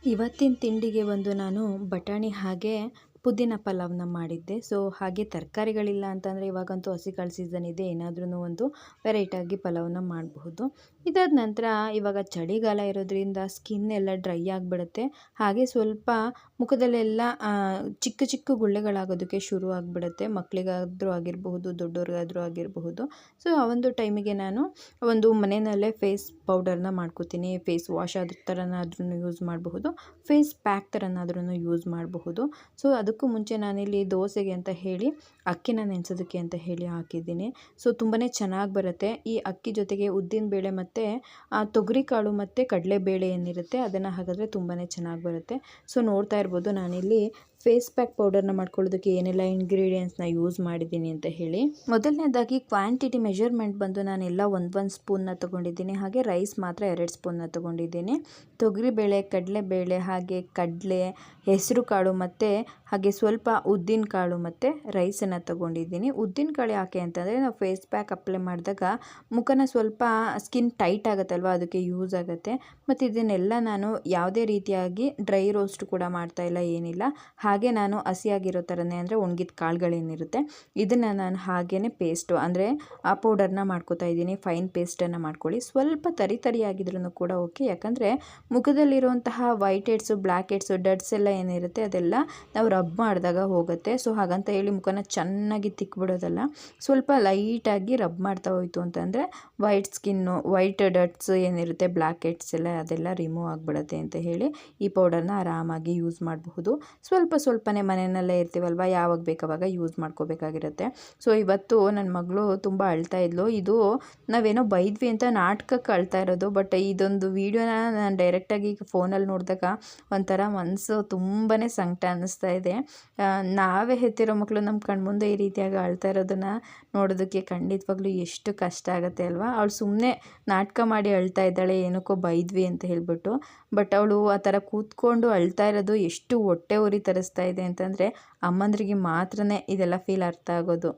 ಇವತ್ತಿನ ತಿಂಡಿಗೆ ಒಂದು ನಾನು ಬಟಾಣಿ ಹಾಗೆ ಪುದೀನ ಪಲಾವ್ನ ಮಾಡಿದ್ದೆ. ಸೊ ಹಾಗೆ ತರಕಾರಿಗಳಿಲ್ಲ ಅಂತಂದರೆ ಇವಾಗಂತೂ ಹಸಿಕಾಳು ಸೀಸನ್ ಇದೆ, ಏನಾದ್ರೂ ಒಂದು ವೆರೈಟಿಯಾಗಿ ಪಲಾವ್ನ ಮಾಡಬಹುದು. ಇದಾದ ನಂತರ ಇವಾಗ ಚಳಿಗಾಲ ಇರೋದ್ರಿಂದ ಸ್ಕಿನ್ ಎಲ್ಲ ಡ್ರೈ ಆಗಿಬಿಡುತ್ತೆ. ಹಾಗೆ ಸ್ವಲ್ಪ ಮುಖದಲ್ಲೆಲ್ಲ ಚಿಕ್ಕ ಚಿಕ್ಕ ಗುಳ್ಳೆಗಳಾಗೋದಕ್ಕೆ ಶುರು ಆಗಿಬಿಡುತ್ತೆ. ಮಕ್ಕಳಿಗಾದರೂ ಆಗಿರಬಹುದು, ದೊಡ್ಡವ್ರಿಗಾದರೂ ಆಗಿರಬಹುದು. ಸೊ ಆ ಒಂದು ಟೈಮಿಗೆ ನಾನು ಒಂದು ಮನೆಯಲ್ಲೇ ಫೇಸ್ ಪೌಡರ್ನ ಮಾಡ್ಕೋತೀನಿ. ಫೇಸ್ ವಾಶ್ ಅದ್ರ ಥರನಾದ್ರೂ ಯೂಸ್ ಮಾಡಬಹುದು, ಫೇಸ್ ಪ್ಯಾಕ್ ಥರನಾದ್ರೂ ಯೂಸ್ ಮಾಡಬಹುದು. ಸೊ ಅದಕ್ಕೂ ಮುಂಚೆ ನಾನಿಲ್ಲಿ ದೋಸೆಗೆ ಅಂತ ಹೇಳಿ ಅಕ್ಕಿನ ನೆನೆಸೋದಕ್ಕೆ ಅಂತ ಹೇಳಿ ಹಾಕಿದ್ದೀನಿ. ಸೊ ತುಂಬಾ ಚೆನ್ನಾಗಿ ಬರುತ್ತೆ. ಈ ಅಕ್ಕಿ ಜೊತೆಗೆ ಉದ್ದಿನಬೇಳೆ ಮತ್ತು ತೊಗರಿಕಾಳು ಮತ್ತು ಕಡಲೆಬೇಳೆ ಏನಿರುತ್ತೆ ಅದನ್ನು ಹಾಕಿದ್ರೆ ತುಂಬಾ ಚೆನ್ನಾಗಿ ಬರುತ್ತೆ. ಸೊ ನೋಡ್ತಾ ಇರ್ಬೋದು ನಾನಿಲ್ಲಿ ಫೇಸ್ ಪ್ಯಾಕ್ ಪೌಡರ್ನ ಮಾಡ್ಕೊಳ್ಳೋದಕ್ಕೆ ಏನೆಲ್ಲ ಇಂಗ್ರೀಡಿಯೆಂಟ್ಸ್ನ ಯೂಸ್ ಮಾಡಿದ್ದೀನಿ ಅಂತ ಹೇಳಿ. ಮೊದಲನೇದಾಗಿ ಕ್ವಾಂಟಿಟಿ ಮೆಷರ್ಮೆಂಟ್ ಬಂದು ನಾನೆಲ್ಲ ಒಂದು ಸ್ಪೂನ್ನ ತೊಗೊಂಡಿದ್ದೀನಿ. ಹಾಗೆ ರೈಸ್ ಮಾತ್ರ 2 ಸ್ಪೂನ್ನ ತೊಗೊಂಡಿದ್ದೀನಿ. ತೊಗರಿಬೇಳೆ, ಕಡಲೆಬೇಳೆ, ಹಾಗೆ ಕಡಲೆ, ಹೆಸರು ಕಾಳು ಮತ್ತು ಹಾಗೆ ಸ್ವಲ್ಪ ಉದ್ದಿನ ಕಾಳು ಮತ್ತು ರೈಸನ್ನು ತೊಗೊಂಡಿದ್ದೀನಿ. ಉದ್ದಿನ ಕಾಳು ಯಾಕೆ ಅಂತಂದರೆ ನಾವು ಫೇಸ್ ಪ್ಯಾಕ್ ಅಪ್ಲೈ ಮಾಡಿದಾಗ ಮುಖನ ಸ್ವಲ್ಪ ಸ್ಕಿನ್ ಟೈಟ್ ಆಗುತ್ತಲ್ವ, ಅದಕ್ಕೆ ಯೂಸ್ ಆಗುತ್ತೆ. ಮತ್ತು ಇದನ್ನೆಲ್ಲ ನಾನು ಯಾವುದೇ ರೀತಿಯಾಗಿ ಡ್ರೈ ರೋಸ್ಟ್ ಕೂಡ ಮಾಡ್ತಾಯಿಲ್ಲ, ಏನಿಲ್ಲ. ಹಾಗೆ ನಾನು ಹಸಿಯಾಗಿರೋ ಥರನೇ ಅಂದರೆ ಒಣಗಿದ ಕಾಳುಗಳೇನಿರುತ್ತೆ ಇದನ್ನು ನಾನು ಹಾಗೇ ಪೇಸ್ಟು ಅಂದರೆ ಆ ಪೌಡರ್ನ ಮಾಡ್ಕೋತಾ ಇದ್ದೀನಿ. ಫೈನ್ ಪೇಸ್ಟನ್ನು ಮಾಡ್ಕೊಳ್ಳಿ. ಸ್ವಲ್ಪ ತರಿಯಾಗಿದ್ರೂ ಕೂಡ ಓಕೆ, ಯಾಕಂದರೆ ಮುಖದಲ್ಲಿರುವಂತಹ ವೈಟ್ ಹೆಡ್ಸು, ಬ್ಲ್ಯಾಕ್ ಹೆಡ್ಸು, ಡಡ್ಸ್ ಎಲ್ಲ ಏನಿರುತ್ತೆ ಅದೆಲ್ಲ ನಾವು ರಬ್ ಮಾಡಿದಾಗ ಹೋಗುತ್ತೆ. ಸೊ ಹಾಗಂತ ಹೇಳಿ ಮುಖನ ಚೆನ್ನಾಗಿ ತಿಕ್ಬಿಡೋದಲ್ಲ, ಸ್ವಲ್ಪ ಲೈಟಾಗಿ ರಬ್ ಮಾಡ್ತಾ ಹೋಯಿತು ಅಂತಂದರೆ ವೈಟ್ ಸ್ಕಿನ್ನು, ವೈಟ್ ಡಟ್ಸ್ ಏನಿರುತ್ತೆ, ಬ್ಲ್ಯಾಕ್ ಹೆಡ್ಸ್ ಎಲ್ಲ ಅದೆಲ್ಲ ರಿಮೂವ್ ಆಗಿಬಿಡುತ್ತೆ ಅಂತ ಹೇಳಿ ಈ ಪೌಡರ್ನ ಆರಾಮಾಗಿ ಯೂಸ್ ಮಾಡಬಹುದು. ಸ್ವಲ್ಪನೇ ಮನೆಯಲ್ಲೇ ಇರ್ತೀವಲ್ವ, ಯಾವಾಗ ಬೇಕಾವಾಗ ಯೂಸ್ ಮಾಡ್ಕೋಬೇಕಾಗಿರುತ್ತೆ. ಸೊ ಇವತ್ತು ನನ್ನ ಮಗಳು ತುಂಬ ಅಳ್ತಾ ಇದ್ಲು. ಇದು ನಾವೇನೋ ಬೈದ್ವಿ ಅಂತ ನಾಟಕಕ್ಕೆ ಅಳ್ತಾ ಇರೋದು, ಬಟ್ ಇದೊಂದು ವೀಡಿಯೋನ ನಾನು ಡೈರೆಕ್ಟಾಗಿ ಫೋನಲ್ಲಿ ನೋಡಿದಾಗ ಒಂಥರ ಮನಸ್ಸು ತುಂಬಾ ಸಂಕಟ ಅನ್ನಿಸ್ತಾ ಇದೆ. ನಾವೇ ಹೆತ್ತಿರೋ ಮಕ್ಕಳು ನಮ್ಮ ಕಣ್ಮುಂದೆ ಈ ರೀತಿಯಾಗಿ ಅಳ್ತಾ ಇರೋದನ್ನು ನೋಡೋದಕ್ಕೆ ಖಂಡಿತವಾಗ್ಲೂ ಎಷ್ಟು ಕಷ್ಟ ಆಗುತ್ತೆ ಅಲ್ವಾ. ಅವಳು ಸುಮ್ಮನೆ ನಾಟಕ ಮಾಡಿ ಅಳ್ತಾ ಇದ್ದಾಳೆ, ಏನಕ್ಕೋ ಬೈದ್ವಿ ಅಂತ ಹೇಳ್ಬಿಟ್ಟು. ಬಟ್ ಅವಳು ಆ ಥರ ಕೂತ್ಕೊಂಡು ಅಳ್ತಾ ಇರೋದು ಎಷ್ಟು ಹೊಟ್ಟೆ ಉರಿ ತರಿಸ್ತಾ ಇದೆ ಅಂತಂದರೆ ಅಮ್ಮಂದ್ರಿಗೆ ಮಾತ್ರನೇ ಇದೆಲ್ಲ ಫೀಲ್ ಅರ್ಥ ಆಗೋದು.